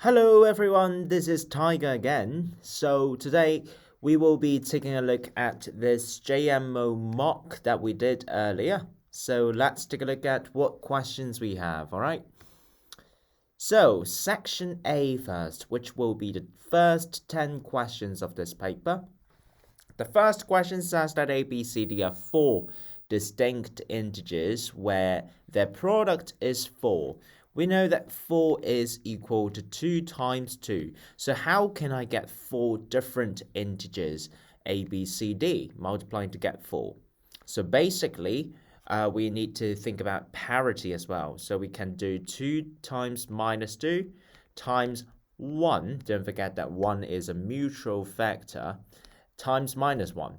Hello everyone, this is Tiger again. So today we will be taking a look at this JMO mock that we did earlier. So let's take a look at what questions we have, alright? So section A first, which will be the first 10 questions of this paper. The first question says that A, B, C, D are four distinct integers where their product is 4. We know that 4 is equal to 2 times 2. So how can I get 4 different integers, A, B, C, D, multiplying to get 4? So basically, we need to think about parity as well. So we can do 2 times minus 2 times 1. Don't forget that 1 is a mutual factor, times minus 1.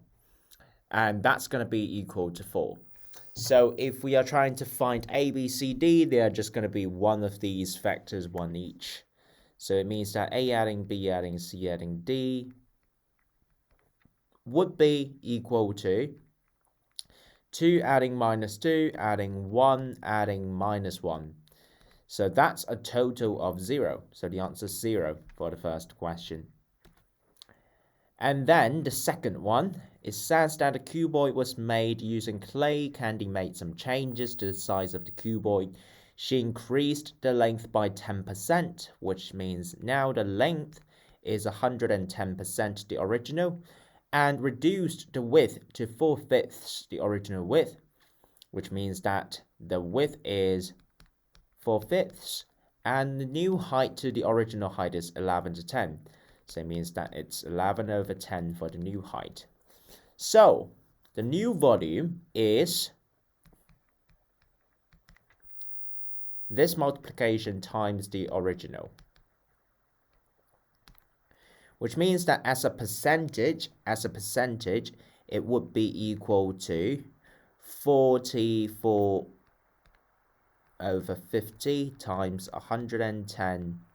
And that's going to be equal to 4. So if we are trying to find A, B, C, D, they are just going to be one of these factors, one each. So it means that A adding B adding C adding D would be equal to 2 adding minus 2, adding 1, adding minus 1. So that's a total of 0. So the answer is 0 for the first question. And then the second one, it says that a cuboid was made using clay. Candy made some changes to the size of the cuboid. She increased the length by 10%, which means now the length is 110% the original, and reduced the width to 4/5 the original width, which means that the width is 4/5, and the new height to the original height is 11 to 10. So it means that it's 11 over 10 for the new height. So the new volume is this multiplication times the original, which means that as a percentage, it would be equal to 44 over 50 times 110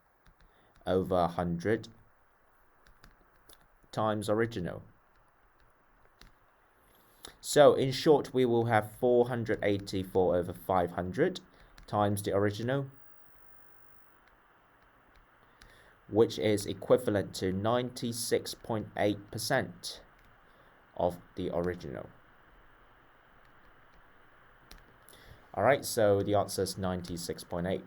over 100 times original. So in short, we will have 484 over 500 times the original, which is equivalent to 96.8% of the original. Alright, so the answer is 96.8.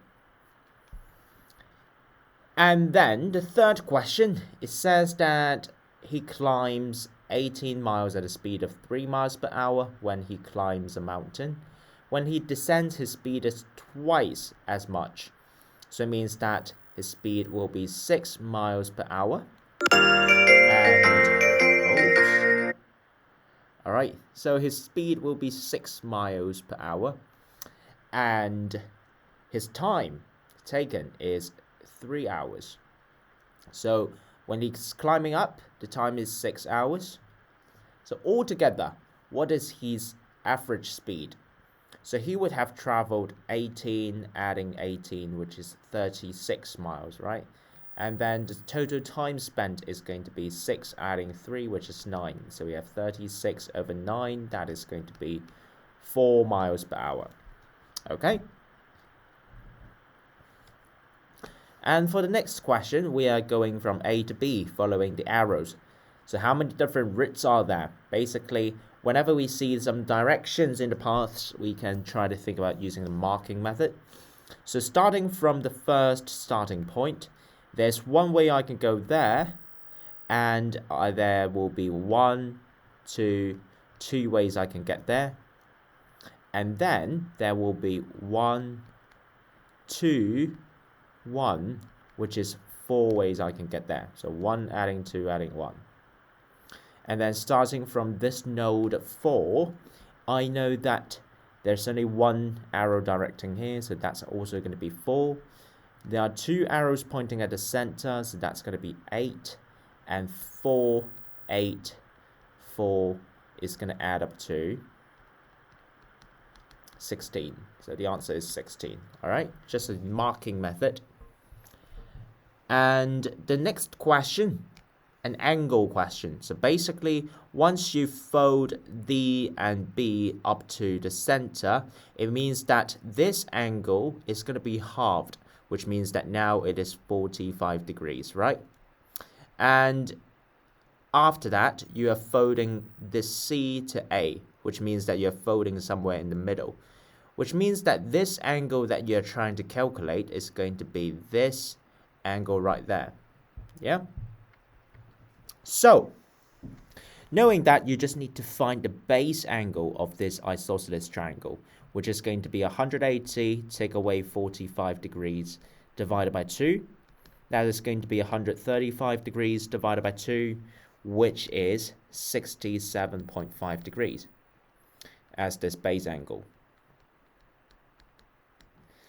And then the third question, it says that he climbs 18 miles at a speed of 3 miles per hour when he climbs a mountain. When he descends, his speed is twice as much. So it means that his speed will be 6 miles per hour. And, alright, so his speed will be 6 miles per hour. And his time taken is 3 hours. So when he's climbing up, the time is 6 hours. So altogether, what is his average speed? So he would have traveled 18, adding 18, which is 36 miles, right? And then the total time spent is going to be 6 adding 3, which is 9. So we have 36 over 9. That is going to be 4 miles per hour. Okay? And for the next question, we are going from A to B following the arrows. So how many different routes are there? Basically, whenever we see some directions in the paths, we can try to think about using the marking method. So starting from the first starting point, there's one way I can go there, and there will be two ways I can get there. And then there will be 1, 2, 1, which is 4 ways I can get there. So 1 adding 2 adding 1. And then starting from this node 4, I know that there's only one arrow directing here, so that's also going to be 4. There are 2 arrows pointing at the center, so that's going to be 8. And 4, 8, 4 is going to add up to 16. So the answer is 16. All right, just a marking method. And the next question, an angle question. So basically, once you fold D and B up to the center, it means that this angle is going to be halved, which means that now it is 45 degrees, right? And after that, you are folding this C to A, which means that you're folding somewhere in the middle, which means that this angle that you're trying to calculate is going to be this angle right there. Yeah? So, knowing that, you just need to find the base angle of this isosceles triangle, which is going to be 180, take away 45 degrees, divided by 2. That is going to be 135 degrees divided by 2, which is 67.5 degrees as this base angle.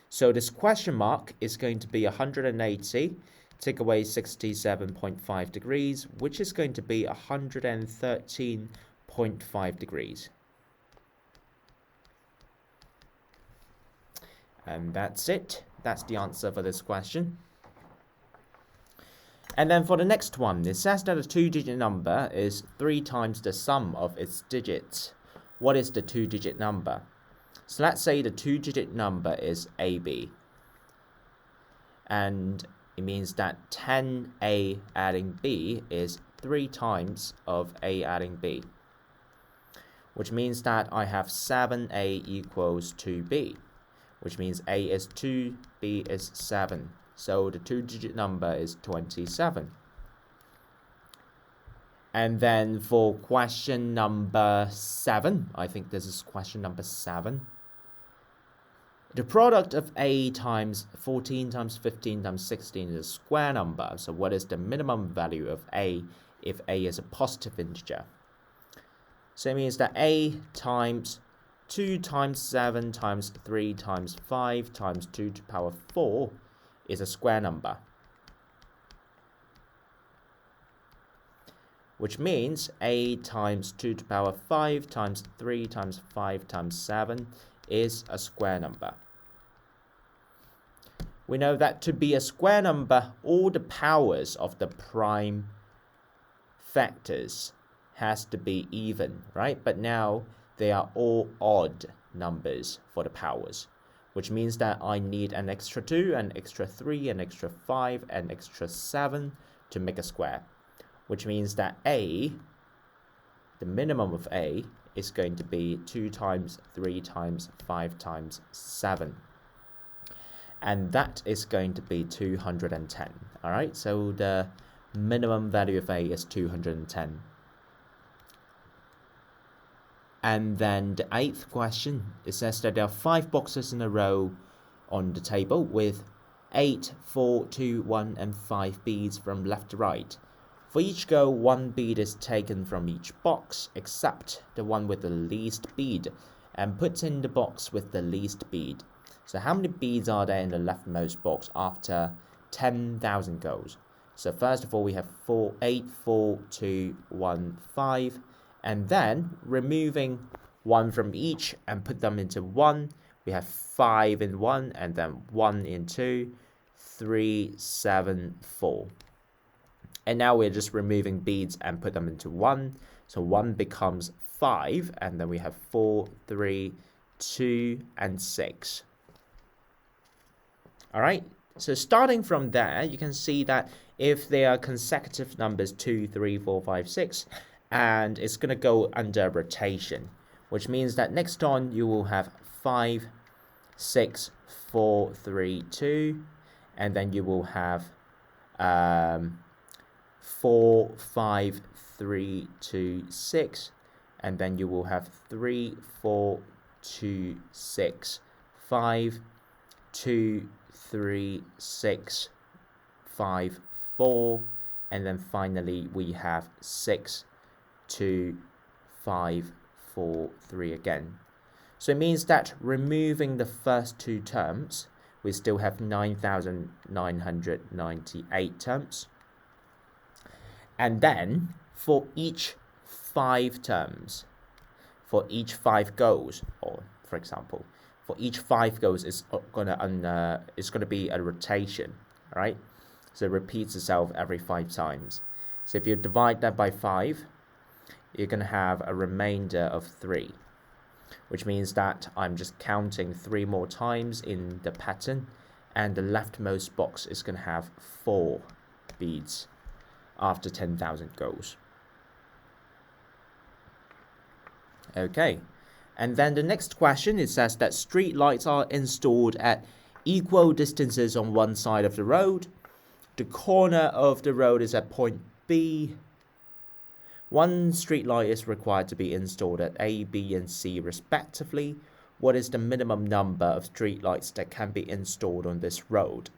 So this question mark is going to be 180, take away 67.5 degrees, which is going to be 113.5 degrees. And that's it. That's the answer for this question. And then for the next one, it says that a two-digit number is 3 times the sum of its digits. What is the two-digit number? So let's say the two-digit number is AB. And it means that 10A adding B is 3 times of A adding B, which means that I have 7A equals 2B, which means A is 2, B is 7. So the two-digit number is 27. And then for question number 7, I think this is question number 7. The product of A times 14 times 15 times 16 is a square number. So what is the minimum value of A if A is a positive integer? So it means that A times 2 times 7 times 3 times 5 times 2 to the power 4 is a square number, which means A times 2 to the power 5 times 3 times 5 times 7 is a square number. We know that to be a square number, all the powers of the prime factors has to be even, right? But now they are all odd numbers for the powers, which means that I need an extra 2, an extra 3, an extra 5, an extra 7 to make a square, which means that A, the minimum of A, is going to be 2 times 3 times 5 times 7. And that is going to be 210. All right, so the minimum value of A is 210. And then the 8th question, it says that there are 5 boxes in a row on the table with 8, 4, 2, 1, and 5 beads from left to right. For each go, 1 bead is taken from each box, except the one with the least bead, and put in the box with the least bead. So how many beads are there in the leftmost box after 10,000 goes? So first of all, we have 8, 4, 2, 1, 5. And then removing 1 from each and put them into 1, we have 5 in 1, and then 1 in 2, 3, 7, 4. And now we're just removing beads and put them into 1. So 1 becomes 5, and then we have 4, 3, 2, and 6. All right, so starting from there, you can see that if they are consecutive numbers 2, 3, 4, 5, 6, and it's going to go under rotation, which means that next on you will have 5, 6, 4, 3, 2, and then you will have 4, 5, 3, 2, 6, and then you will have 3, 4, 2, 6, 5, 2, 3, 6, 5, 4, and then finally we have 6, 2, 5, 4, 3 again. So it means that removing the first 2 terms, we still have 9,998 terms. And then for each 5 terms, for each 5 goals, or for example, for each 5 goals is gonna be a rotation, right? So it repeats itself every 5 times. So if you divide that by 5, you're gonna have a remainder of 3, which means that I'm just counting 3 more times in the pattern, and the leftmost box is going to have 4 beads after 10,000 goals. Okay, and then the next question, it says that street lights are installed at equal distances on one side of the road. The corner of the road is at point B. One street light is required to be installed at A, B, and C respectively. What is the minimum number of street lights that can be installed on this road?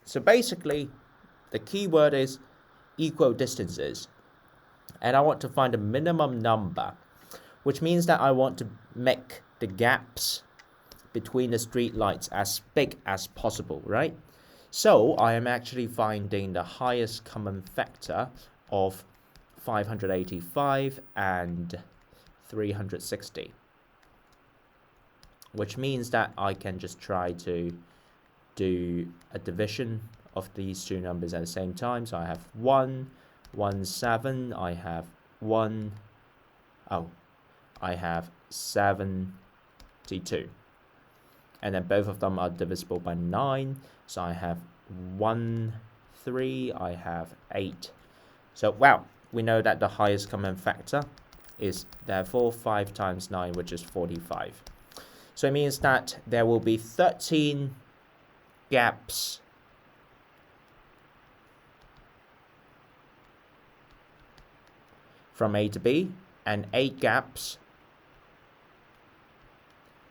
So basically, the key word is equal distances. And I want to find a minimum number, which means that I want to make the gaps between the street lights as big as possible, right? So I am actually finding the highest common factor of 585 and 360, which means that I can just try to do a division of these two numbers at the same time. So I have 117, I have 72, and then both of them are divisible by 9. So I have 3, I have 8. So wow, we know that the highest common factor is therefore 5 times 9, which is 45. So it means that there will be 13 gaps from A to B and 8 gaps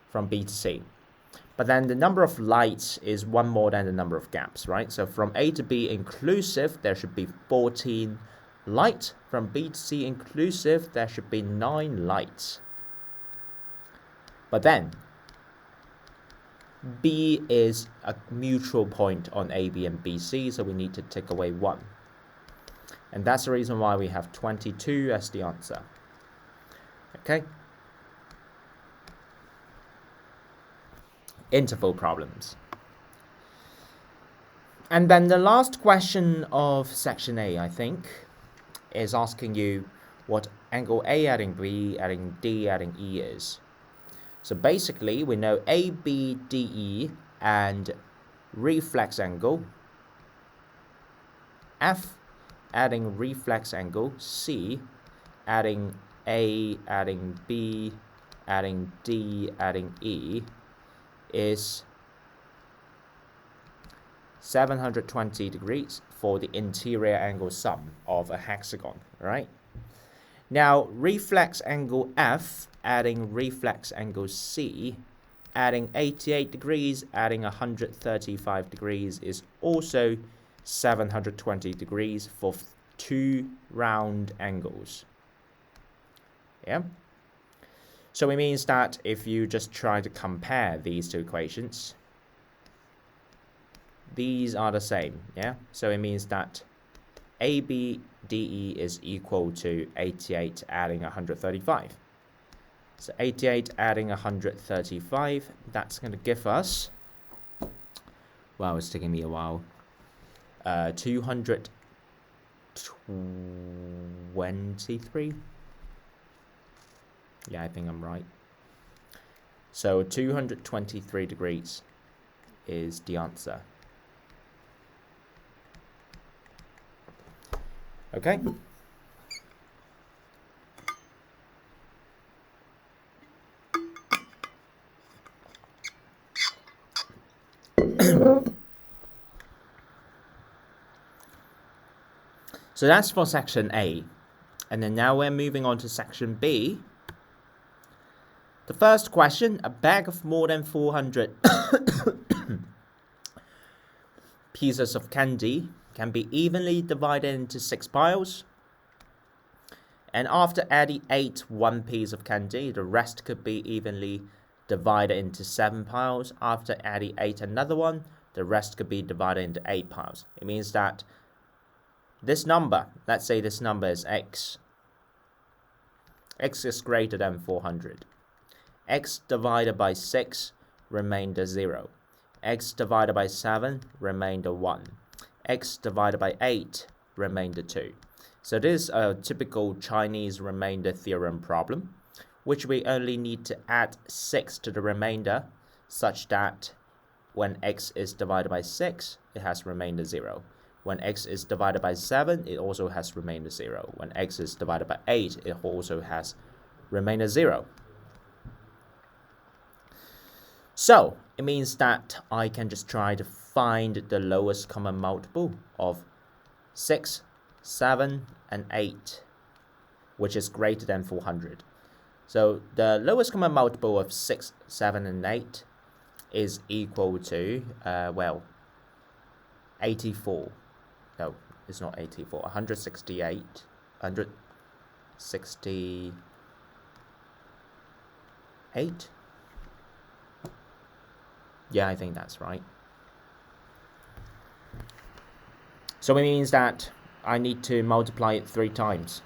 from B to C. But then the number of lights is one more than the number of gaps, right? So from A to B inclusive, there should be 14 lights. From B to C inclusive, there should be 9 lights. But then B is a mutual point on A, B, and BC, so we need to take away 1. And that's the reason why we have 22 as the answer. Okay? Interval problems. And then the last question of section A, I think, is asking you what angle A adding B adding D adding E is. So basically, we know A, B, D, E and reflex angle, F adding reflex angle, C adding A adding B adding D adding E is 720 degrees for the interior angle sum of a hexagon, right? Now, reflex angle F adding reflex angle C adding 88 degrees adding 135 degrees is also 720 degrees for 2 round angles. Yeah? So it means that if you just try to compare these two equations, these are the same, yeah? So it means that ABDE is equal to 88 adding 135. So 88 adding 135, that's going to give us, wow, it's taking me a while, 223. Yeah, I think I'm right. So 223 degrees is the answer. Okay. So that's for section A. And then now we're moving on to section B. The first question, a bag of more than 400 pieces of candy can be evenly divided into 6 piles. And after adding 1 piece of candy, the rest could be evenly divided into 7 piles. After adding 8 another one, the rest could be divided into 8 piles. It means that this number, let's say this number is x. X is greater than 400. X divided by 6, remainder 0. X divided by 7, remainder 1. X divided by 8, remainder 2. So this is a typical Chinese remainder theorem problem, which we only need to add 6 to the remainder such that when x is divided by 6, it has remained a 0. When x is divided by 7, it also has remained a 0. When x is divided by 8, it also has remained a 0. So it means that I can just try to find the lowest common multiple of 6, 7, and 8, which is greater than 400. So the lowest common multiple of 6, 7, and 8 is equal to, 84. No, it's not 84. 168. 168. Yeah, I think that's right. So it means that I need to multiply it 3 times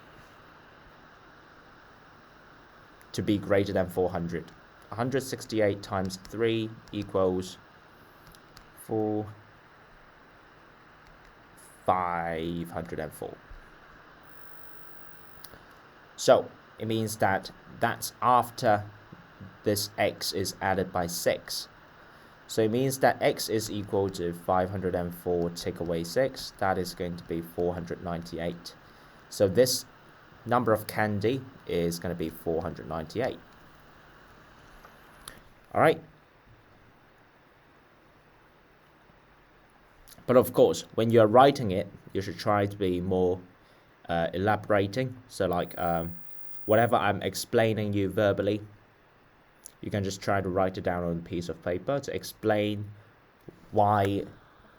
to be greater than 400. 168 times 3 equals 504. So it means that that's after this x is added by 6. So it means that x is equal to 504 take away 6. That is going to be 498. So this number of candy is going to be 498. All right. But of course, when you're writing it, you should try to be more elaborating. So like whatever I'm explaining you verbally, you can just try to write it down on a piece of paper to explain why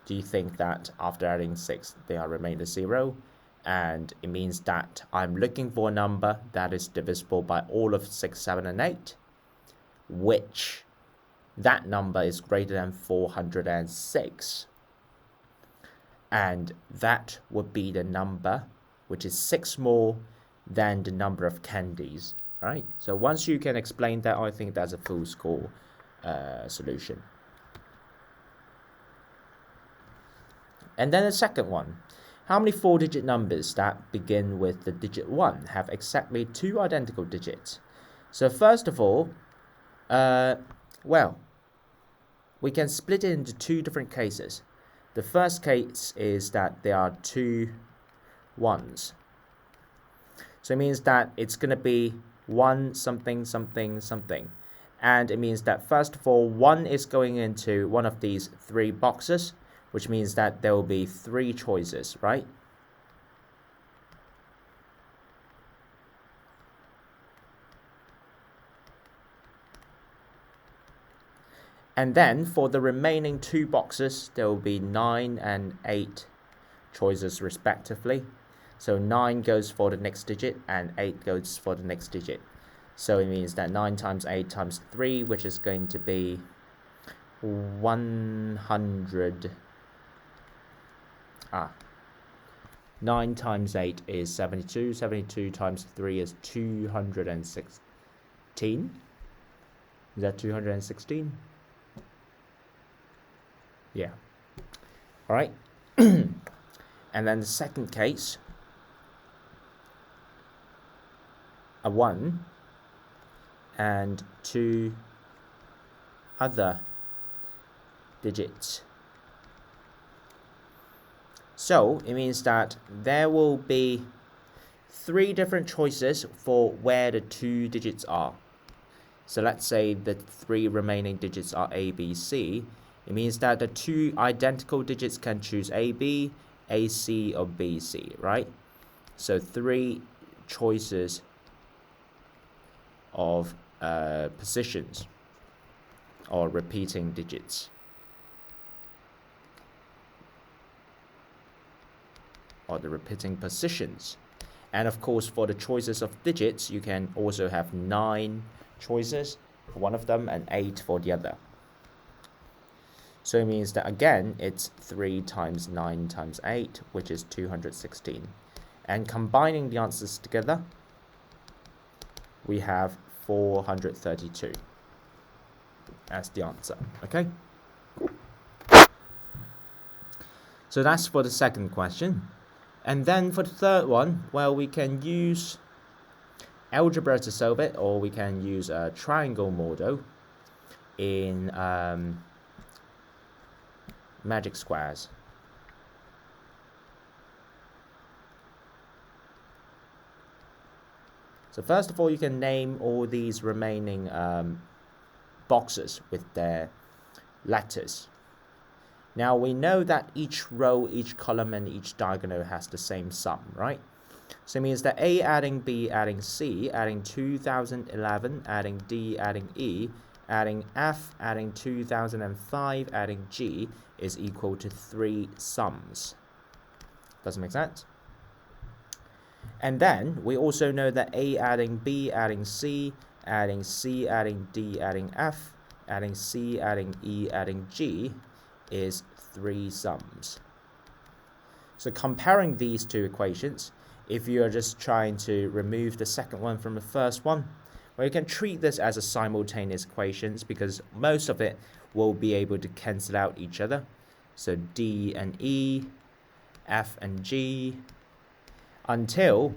do you think that after adding 6, they are remain a 0. And it means that I'm looking for a number that is divisible by all of 6, 7, and 8, which that number is greater than 406. And that would be the number which is 6 more than the number of candies. Right? So once you can explain that, I think that's a full score solution. And then the second one. How many 4-digit numbers that begin with the digit 1 have exactly 2 identical digits? So first of all, we can split it into 2 different cases. The first case is that there are 2 ones. So it means that it's going to be 1 something something something, and it means that first of all 1 is going into one of these 3 boxes, which means that there will be 3 choices, right? And then for the remaining 2 boxes, there will be 9 and 8 choices respectively. So 9 goes for the next digit and 8 goes for the next digit. So it means that 9 times 8 times 3, which is going to be 100. 9 times 8 is 72. 72 times 3 is 216. Is that 216? Yeah. All right. And then the second case, a 1 and 2 other digits. So it means that there will be 3 different choices for where the 2 digits are. So let's say the 3 remaining digits are A, B, C. It means that the 2 identical digits can choose AB, AC, or BC, right? So 3 choices of positions or repeating digits. Or the repeating positions. And of course, for the choices of digits, you can also have 9 choices for one of them and 8 for the other. So it means that again, it's 3 times 9 times 8, which is 216. And combining the answers together, we have 432 as the answer. Okay? So that's for the second question. And then for the third one, well, we can use algebra to solve it, or we can use a triangle model in magic squares. So first of all, you can name all these remaining boxes with their letters. Now we know that each row, each column, and each diagonal has the same sum, right? So it means that A adding B adding C, adding 2011, adding D adding E, adding F, adding 2005, adding G is equal to 3 sums. Does it make sense? And then we also know that A adding B adding C adding D adding F, adding C adding E adding G is 3 sums. So comparing these two equations, if you are just trying to remove the second one from the first one, well, you can treat this as a simultaneous equations because most of it will be able to cancel out each other. So D and E, F and G, until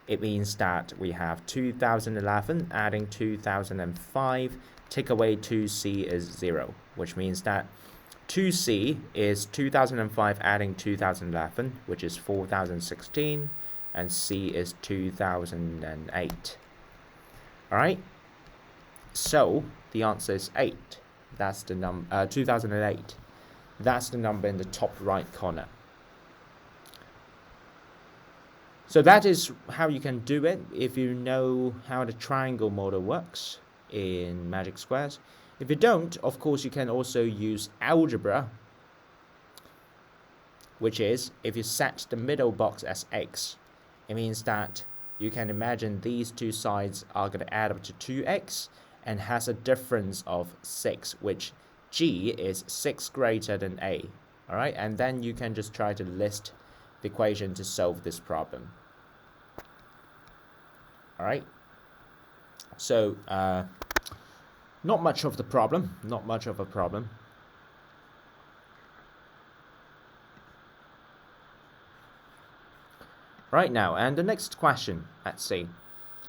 it means that we have 2011 adding 2005, take away 2C is 0, which means that 2C is 2005 adding 2011, which is 4016, and C is 2008. Alright, so the answer is 8. That's the number, 2008. That's the number in the top right corner. So that is how you can do it if you know how the triangle model works in magic squares. If you don't, of course, you can also use algebra, which is if you set the middle box as x, it means that you can imagine these two sides are going to add up to 2x and has a difference of 6, which G is 6 greater than A. Alright, and then you can just try to list the equation to solve this problem. Alright, so not much of a problem. Right now, and the next question, let's see.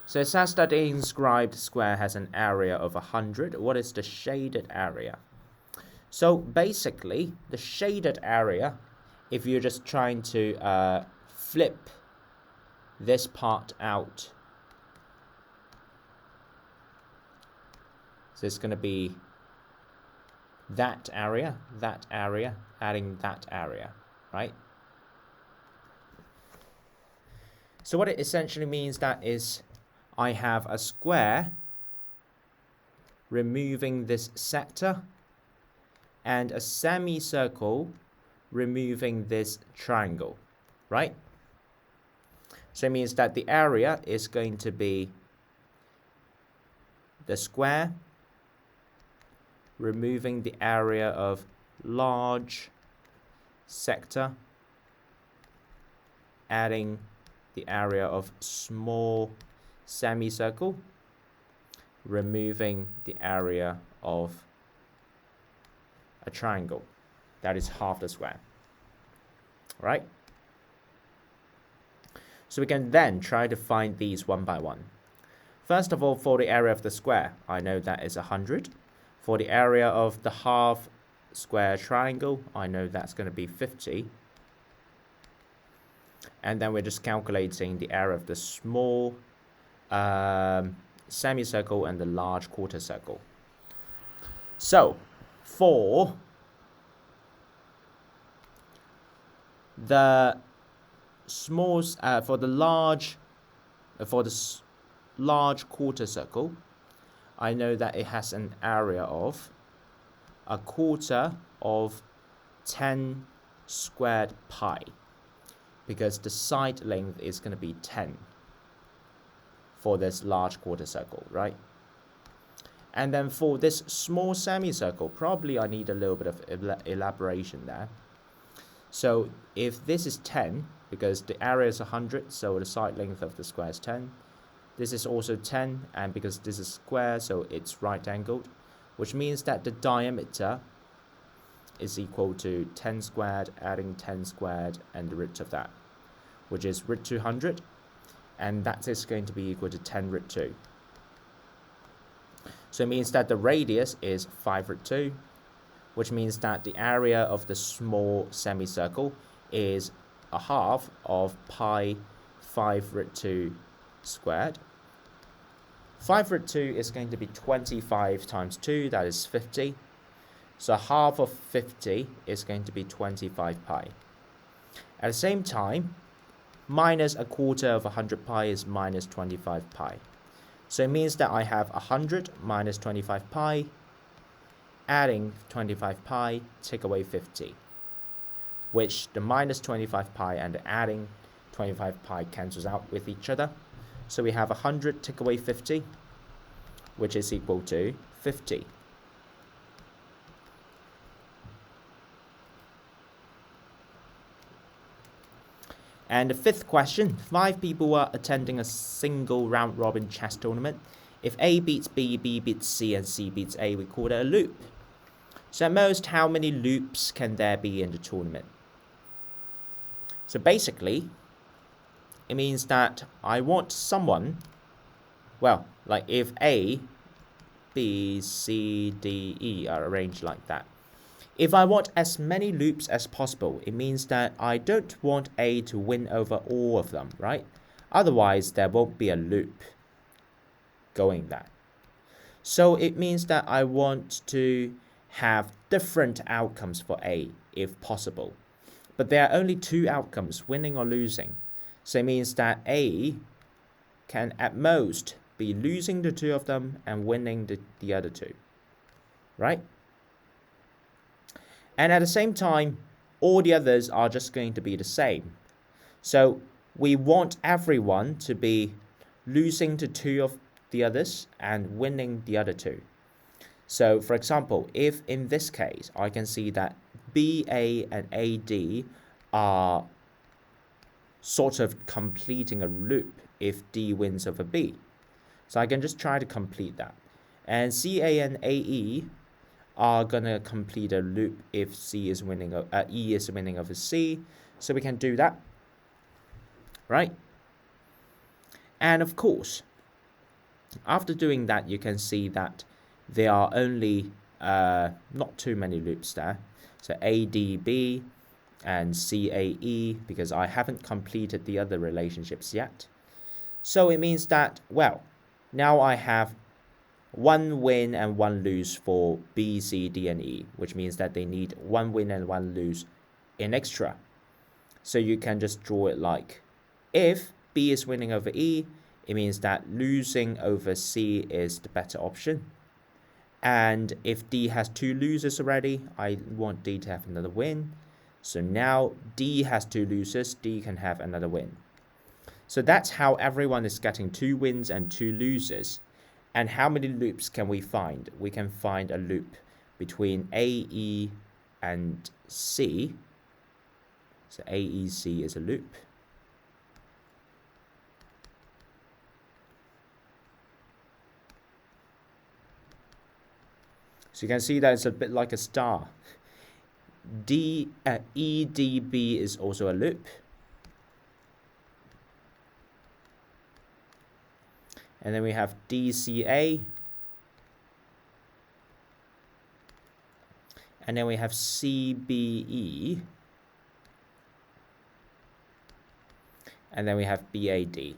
So it says that the inscribed square has an area of 100. What is the shaded area? So basically, the shaded area, if you're just trying to flip this part out, so it's going to be that area, adding that area, right? So what it essentially means that is I have a square removing this sector and a semicircle removing this triangle, right? So it means that the area is going to be the square removing the area of large sector, adding the area of small semicircle, removing the area of a triangle. That is half the square. Right? So we can then try to find these one by one. First of all, for the area of the square, I know that is 100. For the area of the half square triangle, I know that's going to be 50. And then we're just calculating the area of the small semicircle and the large quarter circle. So, for the small, for the large quarter circle, I know that it has an area of a quarter of 10 squared pi, because the side length is going to be 10 for this large quarter circle, right? And then for this small semicircle, probably I need a little bit of elaboration there. So if this is 10, because the area is 100, so the side length of the square is 10. This is also 10, and because this is square, so it's right angled, which means that the diameter is equal to 10 squared, adding 10 squared, and the root of that, which is root 200, and that is going to be equal to 10 root 2. So it means that the radius is 5 root 2, which means that the area of the small semicircle is a half of pi 5 root 2 squared. 5 root 2 is going to be 25 times 2, that is 50. So half of 50 is going to be 25 pi. At the same time, minus a quarter of 100 pi is minus 25 pi. So it means that I have 100 minus 25 pi, adding 25 pi, take away 50, which the minus 25 pi and the adding 25 pi cancels out with each other. So we have 100 take away 50, which is equal to 50. And the fifth question, 5 people are attending a single round-robin chess tournament. If A beats B, B beats C, and C beats A, we call it a loop. So at most, how many loops can there be in the tournament? So basically, it means that I want someone, well, like if A, B, C, D, E are arranged like that. If I want as many loops as possible, it means that I don't want A to win over all of them, right? Otherwise, there won't be a loop going there. So it means that I want to have different outcomes for A, if possible. But there are only 2 outcomes, winning or losing. So it means that A can at most be losing the 2 of them and winning the other 2, right? And at the same time, all the others are just going to be the same. So we want everyone to be losing to 2 of the others and winning the other 2. So for example, if in this case, I can see that BA and AD are sort of completing a loop if D wins over B. So I can just try to complete that. And CA and AE are gonna complete a loop if E is winning over C. So we can do that, right? And of course, after doing that, you can see that there are only not too many loops there. So ADB and CAE, because I haven't completed the other relationships yet. So it means that, well, now I have 1 win and 1 lose for B, C, D, and E, which means that they need 1 win and 1 lose in extra. So you can just draw it like, if B is winning over E, it means that losing over C is the better option. And if D has 2 losers already, I want D to have another win. So now D has 2 losers, D can have another win. So that's how everyone is getting 2 wins and 2 losers. And how many loops can we find? We can find a loop between AE and C. So AEC is a loop. So you can see that it's a bit like a star. EDB is also a loop. And then we have DCA. And then we have CBE. And then we have BAD. Do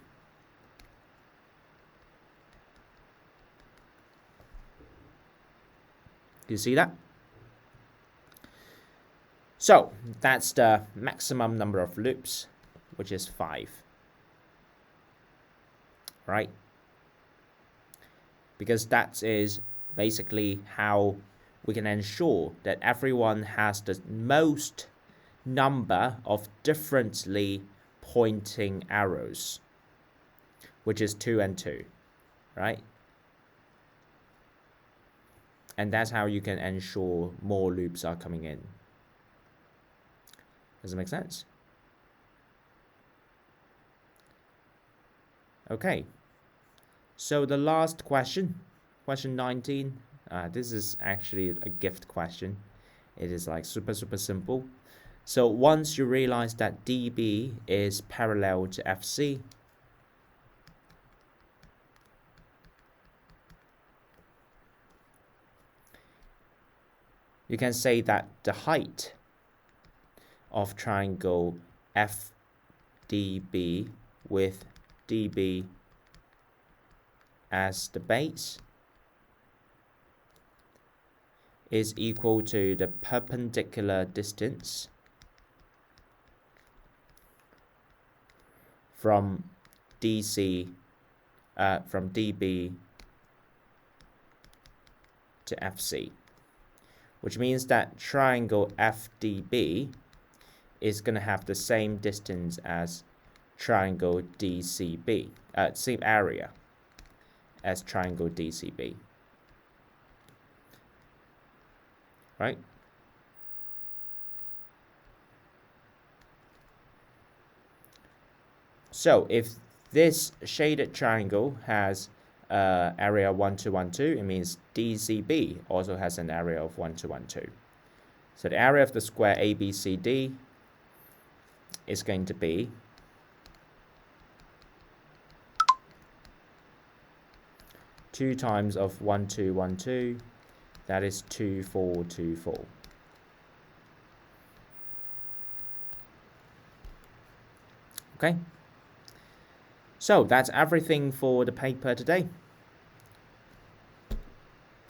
you see that? So that's the maximum number of loops, which is 5. Right? Because that is basically how we can ensure that everyone has the most number of differently pointing arrows, which is 2 and 2, right? And that's how you can ensure more loops are coming in. Does it make sense? Okay. So the last question, question 19. This is actually a gift question. It is like super simple. So once you realize that DB is parallel to FC, you can say that the height of triangle FDB with DB as the base is equal to the perpendicular distance from DB to FC, which means that triangle FDB is going to have the same distance as triangle DCB, same area as triangle DCB, right? So if this shaded triangle has area 1, 2, 1, 2, it means DCB also has an area of 1, 2, 1, 2. So the area of the square ABCD is going to be 2 times of 1, 2, 1, 2. That is 2, 4, 2, 4. Okay. So that's everything for the paper today.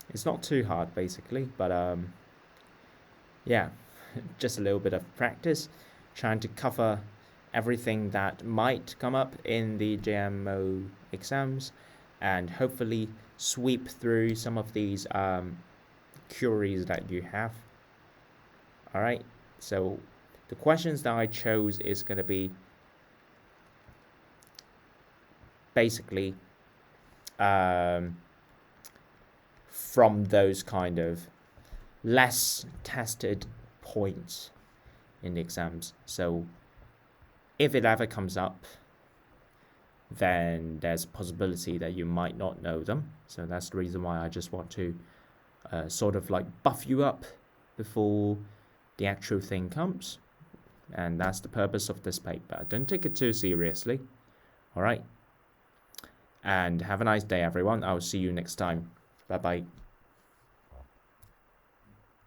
It's not too hard basically, but yeah, just a little bit of practice, trying to cover everything that might come up in the JMO exams, and hopefully sweep through some of these queries that you have. All right, so the questions that I chose is going to be basically from those kind of less tested points in the exams. So if it ever comes up, then there's a possibility that you might not know them. So that's the reason why I just want to sort of like buff you up before the actual thing comes. And that's the purpose of this paper. Don't take it too seriously. All right. And have a nice day, everyone. I'll see you next time. Bye-bye.